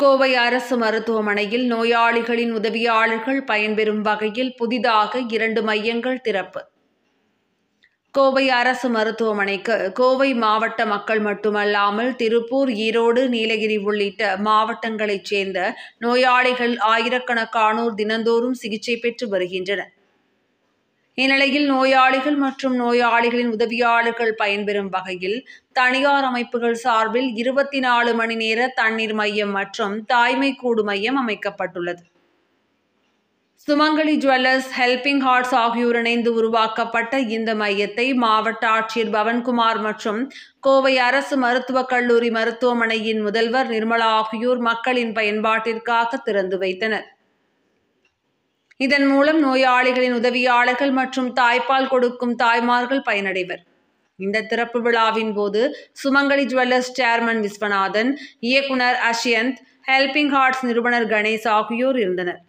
கோவை அரசு மருத்துவமனையில் நோயாளிகளின் உதவியாளர்கள் பயன்பெறும் வகையில் புதிதாக 2 மையங்கள் திறப்பு. கோவை அரசு மருத்துவமனைக்கு கோவை மாவட்ட மக்கள் மட்டுமல்லாமல் திருப்பூர், ஈரோடு, நீலகிரி உள்ளிட்ட மாவட்டங்களைச் சேர்ந்த நோயாளிகள் ஆயிரக்கணக்கானோர் தினந்தோறும் சிகிச்சை பெற்று வருகின்றனர். இந்நிலையில் நோயாளிகள் மற்றும் நோயாளிகளின் உதவியாளர்கள் பயன்பெறும் வகையில் தனியார் அமைப்புகள் சார்பில் 24 மணி நேர தண்ணீர் மையம் மற்றும் தாய்மை கூடு மையம் அமைக்கப்பட்டுள்ளது. சுமங்கலி ஜுவல்லர்ஸ், ஹெல்பிங் ஹார்ட்ஸ் ஆகியோர் இணைந்து உருவாக்கப்பட்ட இந்த மையத்தை மாவட்ட ஆட்சியர் பவன்குமார் மற்றும் கோவை அரசு மருத்துவக் கல்லூரி மருத்துவமனையின் முதல்வர் நிர்மலா ஆகியோர் மக்களின் பயன்பாட்டிற்காக திறந்து வைத்தனர். இதன் மூலம் நோயாளிகளின் உதவியாளர்கள் மற்றும் தாய்ப்பால் கொடுக்கும் தாய்மார்கள் பயனடைவர். இந்த திறப்பு விழாவின் போது சுமங்கலி ஜுவல்லர்ஸ் சேர்மன் விஸ்வநாதன், இயக்குனர் அஷ்யந்த், ஹெல்பிங் ஹார்ட்ஸ் நிறுவனர் கணேஷ் ஆகியோர் இருந்தனர்.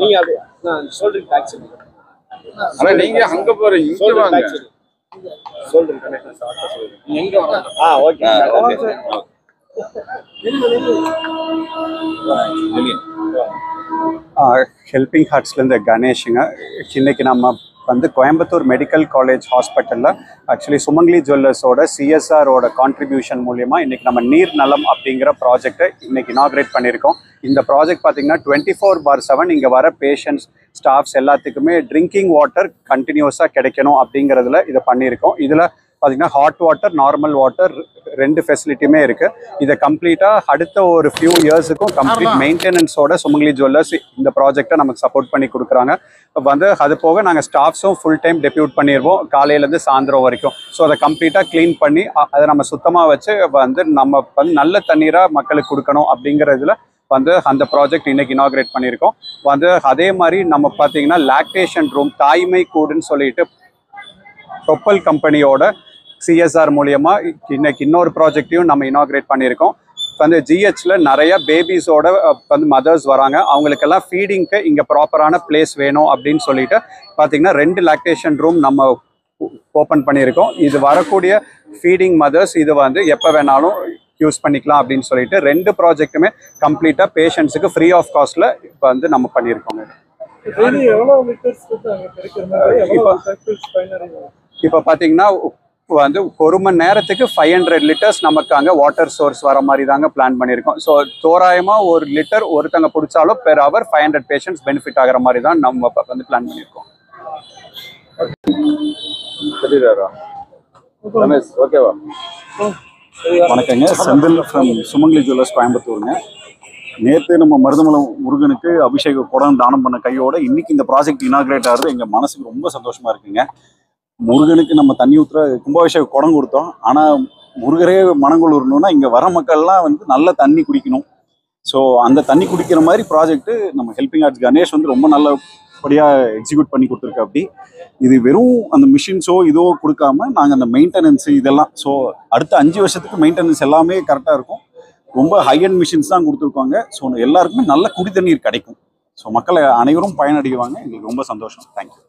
நீங்க அது நான் சொல்றேன் டாக்ஸி ஆனா நீங்க அங்க போறீங்க இங்க வாங்க சொல்றேன் கனெக்ஷன் ஸ்டார்ட் சொல்றேன் எங்க வாங்க ஓகே ஹெல்பிங் ஹார்ட்ஸ்லேருந்து கணேஷுங்க. இன்னைக்கு நம்ம வந்து கோயம்புத்தூர் மெடிக்கல் காலேஜ் ஹாஸ்பிட்டலில் ஆக்சுவலி சுமங்கலி ஜுவல்லர்ஸோட சிஎஸ்ஆரோட கான்ட்ரிபியூஷன் மூலியமாக இன்றைக்கி நம்ம நீர் நலம் அப்படிங்கிற ப்ராஜெக்டை இன்றைக்கி இனாக்ரேட் பண்ணியிருக்கோம். இந்த ப்ராஜெக்ட் பார்த்திங்கன்னா 24/7 இங்கே வர பேஷண்ட்ஸ் ஸ்டாஃப்ஸ் எல்லாத்துக்குமே ட்ரிங்கிங் வாட்டர் கண்டினியூஸாக கிடைக்கணும் அப்படிங்கிறதுல இதை பண்ணியிருக்கோம். இதில் பார்த்திங்கன்னா ஹாட் வாட்டர், நார்மல் வாட்டர் ரெண்டு ஃபெசிலிட்டியுமே இருக்குது. இதை கம்ப்ளீட்டாக அடுத்த ஒரு ஃபியூ இயர்ஸுக்கும் கம்ப்ளீட் மெயின்டெனன்ஸோட சுமங்கலி ஜுவல்லர்ஸ் இந்த ப்ராஜெக்டை நமக்கு சப்போர்ட் பண்ணி கொடுக்குறாங்க. வந்து அது போக நாங்கள் ஸ்டாஃப்ஸும் ஃபுல் டைம் டெப்யூட் பண்ணிடுவோம் காலையிலேருந்து சாயந்தரம் வரைக்கும். ஸோ அதை கம்ப்ளீட்டாக க்ளீன் பண்ணி அதை நம்ம சுத்தமாக வச்சு வந்து நம்ம வந்து நல்ல தண்ணீராக மக்களுக்கு கொடுக்கணும் அப்படிங்கிறதுல வந்து அந்த ப்ராஜெக்ட் இன்னைக்கு இனாக்ரேட் பண்ணியிருக்கோம். வந்து அதே மாதிரி நம்ம பார்த்தீங்கன்னா லாக்டேஷன் ரூம் தாய்மை கூடுன்னு சொல்லிட்டு ப்ரொப்பல் கம்பெனியோட சிஎஸ்ஆர் மூலியமா இன்னைக்கு இன்னொரு ப்ராஜெக்டையும் நம்ம இனாக்ரேட் பண்ணியிருக்கோம். வந்து ஜிஹெச்ல நிறைய பேபிஸோட வந்து மதர்ஸ் வராங்க, அவங்களுக்கெல்லாம் ஃபீடிங்க்கு இங்கே ப்ராப்பரான பிளேஸ் வேணும் அப்படின்னு சொல்லிட்டு பார்த்தீங்கன்னா 2 லாக்டேஷன் ரூம் நம்ம ஓப்பன் பண்ணியிருக்கோம். இது வரக்கூடிய ஃபீடிங் மதர்ஸ் இது வந்து எப்போ வேணாலும் யூஸ் பண்ணிக்கலாம் அப்படின்னு சொல்லிட்டு 2 ப்ராஜெக்ட்டுமே கம்ப்ளீட்டாக பேஷண்ட்ஸுக்கு ஃப்ரீ ஆஃப் காஸ்ட்டில் இப்போ வந்து நம்ம பண்ணியிருக்கோங்க. இப்போ பார்த்தீங்கன்னா வந்து 1 மணி நேரத்துக்கு 500 லிட்டர்ஸ் நமக்கு அங்கே வாட்டர் சோர்ஸ் வர மாதிரி தாங்க பிளான் பண்ணியிருக்கோம். ஸோ தோராயமாக 1 லிட்டர் ஒருத்தங்க பிடிச்சாலும் பெர் ஹவர் 500 பேஷண்ட்ஸ் பெனிஃபிட் ஆகிற மாதிரி தான் நம்ம வந்து பிளான் பண்ணியிருக்கோம். ஓகேவா? வணக்கங்க, செந்தில் ஃப்ரம் சுமங்கலி ஜுவல்லர்ஸ் கோயம்புத்தூருங்க. நேற்று நம்ம மருதமலம் முருகனுக்கு அபிஷேக குடம் தானம் பண்ண கையோட இன்னைக்கு இந்த ப்ராஜெக்ட் இனாக்ரேட் ஆகிறது எங்கள் மனசுக்கு ரொம்ப சந்தோஷமா இருக்குங்க. முருகனுக்கு நம்ம தண்ணி ஊற்றுற கும்பாபிஷேக குடம் கொடுத்தோம், ஆனால் முருகரே மனங்குளிரணும்னா இங்கே வர மக்கள்லாம் வந்து நல்ல தண்ணி குடிக்கணும். ஸோ அந்த தண்ணி குடிக்கிற மாதிரி ப்ராஜெக்ட்டு நம்ம ஹெல்பிங் ஹார்ட்ஸ் கணேஷ் வந்து ரொம்ப நல்லபடியாக எக்ஸிக்யூட் பண்ணி கொடுத்துருக்கு. அப்படி இது வெறும் அந்த மிஷின்ஸோ இதோ கொடுக்காம நாங்கள் அந்த மெயின்டெனன்ஸு இதெல்லாம் ஸோ அடுத்த 5 வருஷத்துக்கு மெயின்டெனன்ஸ் எல்லாமே கரெக்டாக இருக்கும். ரொம்ப ஹை அண்ட் மிஷின்ஸ் தான் கொடுத்துருக்காங்க. ஸோ எல்லாருக்குமே நல்ல குடி தண்ணீர் கிடைக்கும். ஸோ மக்களை அனைவரும் பயனடைவாங்க. எங்களுக்கு ரொம்ப சந்தோஷம். தேங்க்யூ.